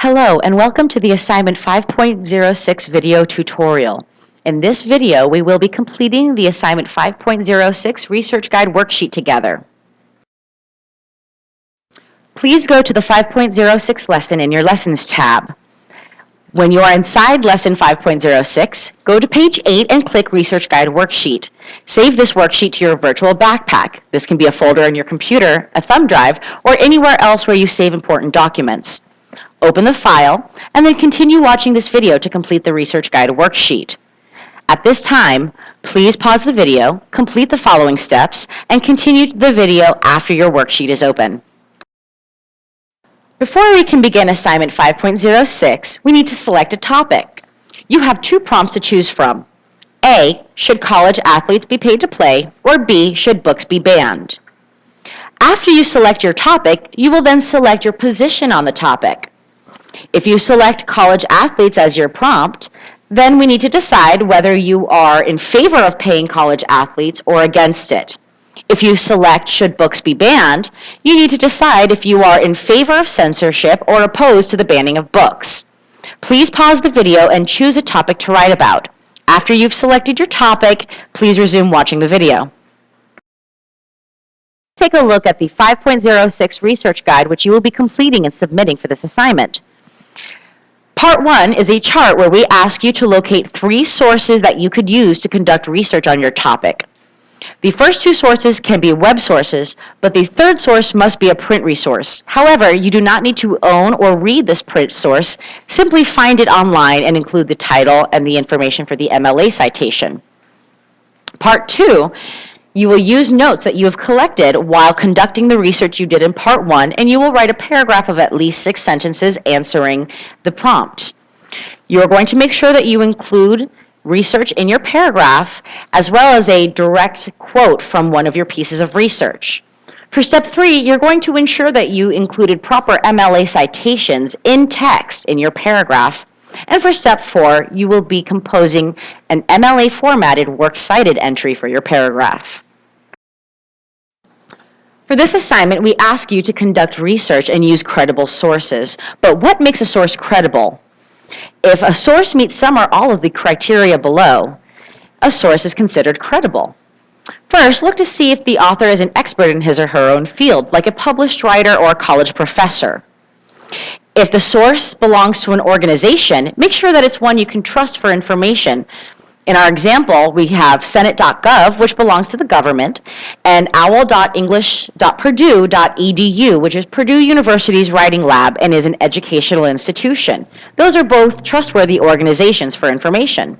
Hello and welcome to the Assignment 5.06 video tutorial. In this video, we will be completing the Assignment 5.06 Research Guide worksheet together. Please go to the 5.06 lesson in your Lessons tab. When you are inside Lesson 5.06, go to page 8 and click Research Guide Worksheet. Save this worksheet to your virtual backpack. This can be a folder on your computer, a thumb drive, or anywhere else where you save important documents. Open the file, and then continue watching this video to complete the Research Guide worksheet. At this time, please pause the video, complete the following steps, and continue the video after your worksheet is open. Before we can begin Assignment 5.06, we need to select a topic. You have two prompts to choose from. A, should college athletes be paid to play? Or B, should books be banned? After you select your topic, you will then select your position on the topic. If you select college athletes as your prompt, then we need to decide whether you are in favor of paying college athletes or against it. If you select should books be banned, you need to decide if you are in favor of censorship or opposed to the banning of books. Please pause the video and choose a topic to write about. After you've selected your topic, please resume watching the video. Take a look at the 5.06 Research Guide, which you will be completing and submitting for this assignment. Part 1 is a chart where we ask you to locate 3 sources that you could use to conduct research on your topic. The first 2 sources can be web sources, but the third source must be a print resource. However, you do not need to own or read this print source. Simply find it online and include the title and the information for the MLA citation. Part 2, you will use notes that you have collected while conducting the research you did in Part 1, and you will write a paragraph of at least 6 sentences answering the prompt. You are going to make sure that you include research in your paragraph, as well as a direct quote from one of your pieces of research. For Step 3, you're going to ensure that you included proper MLA citations in text in your paragraph. And for Step 4, you will be composing an MLA formatted works cited entry for your paragraph. For this assignment, we ask you to conduct research and use credible sources. But what makes a source credible? If a source meets some or all of the criteria below, a source is considered credible. First, look to see if the author is an expert in his or her own field, like a published writer or a college professor. If the source belongs to an organization, make sure that it's one you can trust for information. In our example, we have senate.gov, which belongs to the government, and owl.english.purdue.edu, which is Purdue University's writing lab and is an educational institution. Those are both trustworthy organizations for information.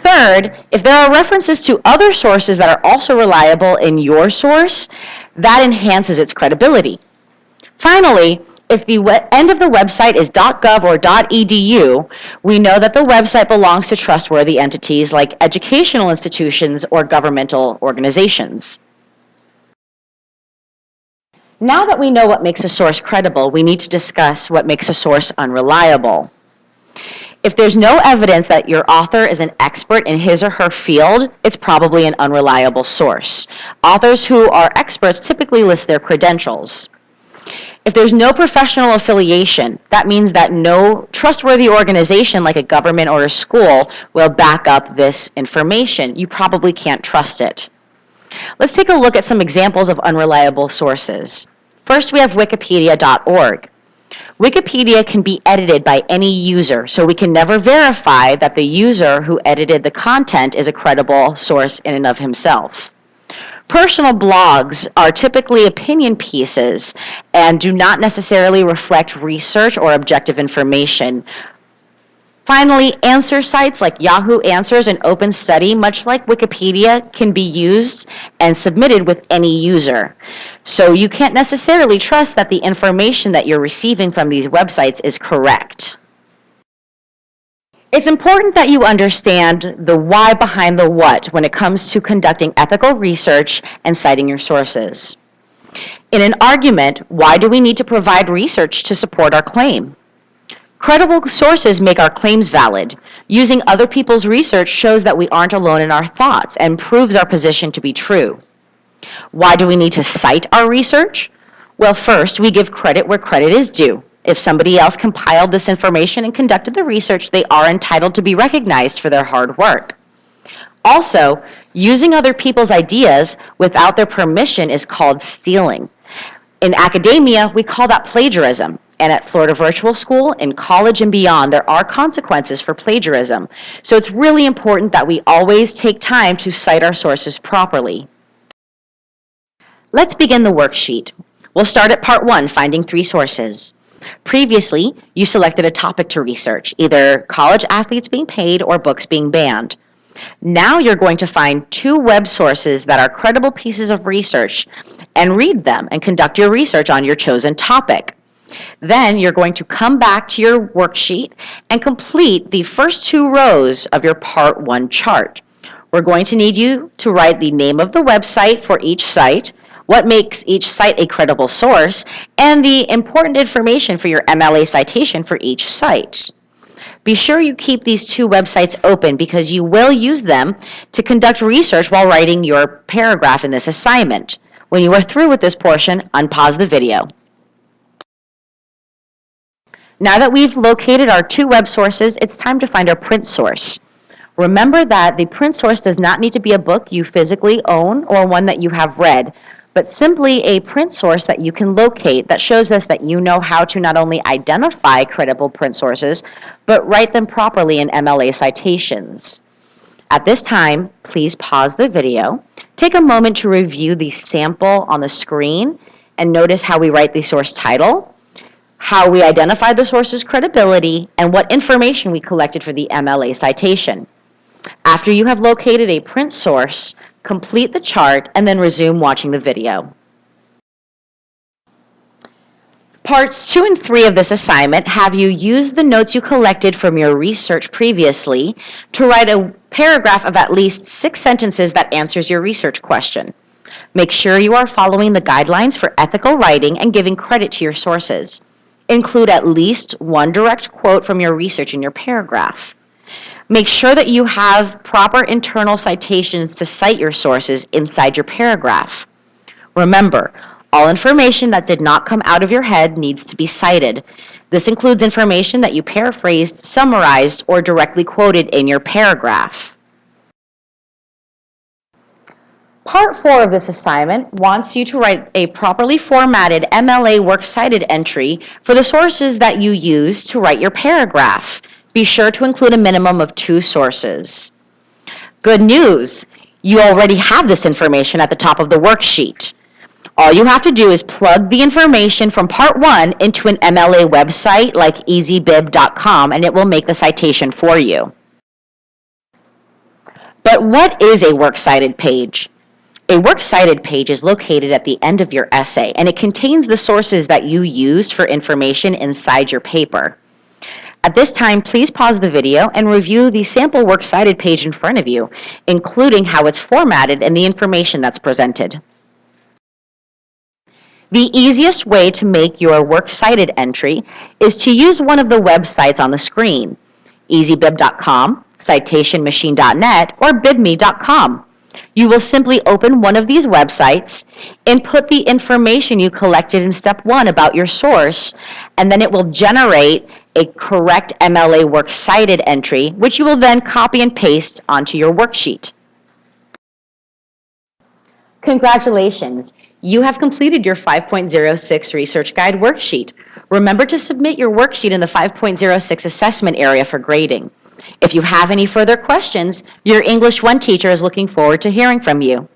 Third, if there are references to other sources that are also reliable in your source, that enhances its credibility. Finally, if the end of the website is .gov or .edu, we know that the website belongs to trustworthy entities like educational institutions or governmental organizations. Now that we know what makes a source credible, we need to discuss what makes a source unreliable. If there's no evidence that your author is an expert in his or her field, it's probably an unreliable source. Authors who are experts typically list their credentials. If there's no professional affiliation, that means that no trustworthy organization like a government or a school will back up this information. You probably can't trust it. Let's take a look at some examples of unreliable sources. First, we have wikipedia.org. Wikipedia can be edited by any user, so we can never verify that the user who edited the content is a credible source in and of himself. Personal blogs are typically opinion pieces and do not necessarily reflect research or objective information. Finally, answer sites like Yahoo Answers and OpenStudy, much like Wikipedia, can be used and submitted with any user. So you can't necessarily trust that the information that you're receiving from these websites is correct. It's important that you understand the why behind the what when it comes to conducting ethical research and citing your sources. In an argument, why do we need to provide research to support our claim? Credible sources make our claims valid. Using other people's research shows that we aren't alone in our thoughts and proves our position to be true. Why do we need to cite our research? Well, first, we give credit where credit is due. If somebody else compiled this information and conducted the research, they are entitled to be recognized for their hard work. Also, using other people's ideas without their permission is called stealing. In academia, we call that plagiarism. And at Florida Virtual School, in college and beyond, there are consequences for plagiarism. So it's really important that we always take time to cite our sources properly. Let's begin the worksheet. We'll start at part 1, finding 3 sources. Previously, you selected a topic to research, either college athletes being paid or books being banned. Now you're going to find 2 web sources that are credible pieces of research and read them and conduct your research on your chosen topic. Then you're going to come back to your worksheet and complete the first 2 rows of your part 1 chart. We're going to need you to write the name of the website for each site, what makes each site a credible source, and the important information for your MLA citation for each site. Be sure you keep these 2 websites open because you will use them to conduct research while writing your paragraph in this assignment. When you are through with this portion, unpause the video. Now that we've located our 2 web sources, it's time to find our print source. Remember that the print source does not need to be a book you physically own or one that you have read, but simply a print source that you can locate that shows us that you know how to not only identify credible print sources, but write them properly in MLA citations. At this time, please pause the video, take a moment to review the sample on the screen, and notice how we write the source title, how we identify the source's credibility, and what information we collected for the MLA citation. After you have located a print source, complete the chart and then resume watching the video. Parts 2 and 3 of this assignment have you use the notes you collected from your research previously to write a paragraph of at least 6 sentences that answers your research question. Make sure you are following the guidelines for ethical writing and giving credit to your sources. Include at least 1 direct quote from your research in your paragraph. Make sure that you have proper internal citations to cite your sources inside your paragraph. Remember, all information that did not come out of your head needs to be cited. This includes information that you paraphrased, summarized, or directly quoted in your paragraph. Part 4 of this assignment wants you to write a properly formatted MLA Works Cited entry for the sources that you use to write your paragraph. Be sure to include a minimum of 2 sources. Good news! You already have this information at the top of the worksheet. All you have to do is plug the information from Part 1 into an MLA website like ezbib.com and it will make the citation for you. But what is a Works Cited page? A Works Cited page is located at the end of your essay, and it contains the sources that you used for information inside your paper. At this time, please pause the video and review the sample Works Cited page in front of you, including how it's formatted and the information that's presented. The easiest way to make your Works Cited entry is to use one of the websites on the screen, ezbib.com, citationmachine.net, or bibme.com. You will simply open one of these websites, input the information you collected in step 1 about your source, and then it will generate a correct MLA Works Cited entry, which you will then copy and paste onto your worksheet. Congratulations! You have completed your 5.06 Research Guide worksheet. Remember to submit your worksheet in the 5.06 assessment area for grading. If you have any further questions, your English 1 teacher is looking forward to hearing from you.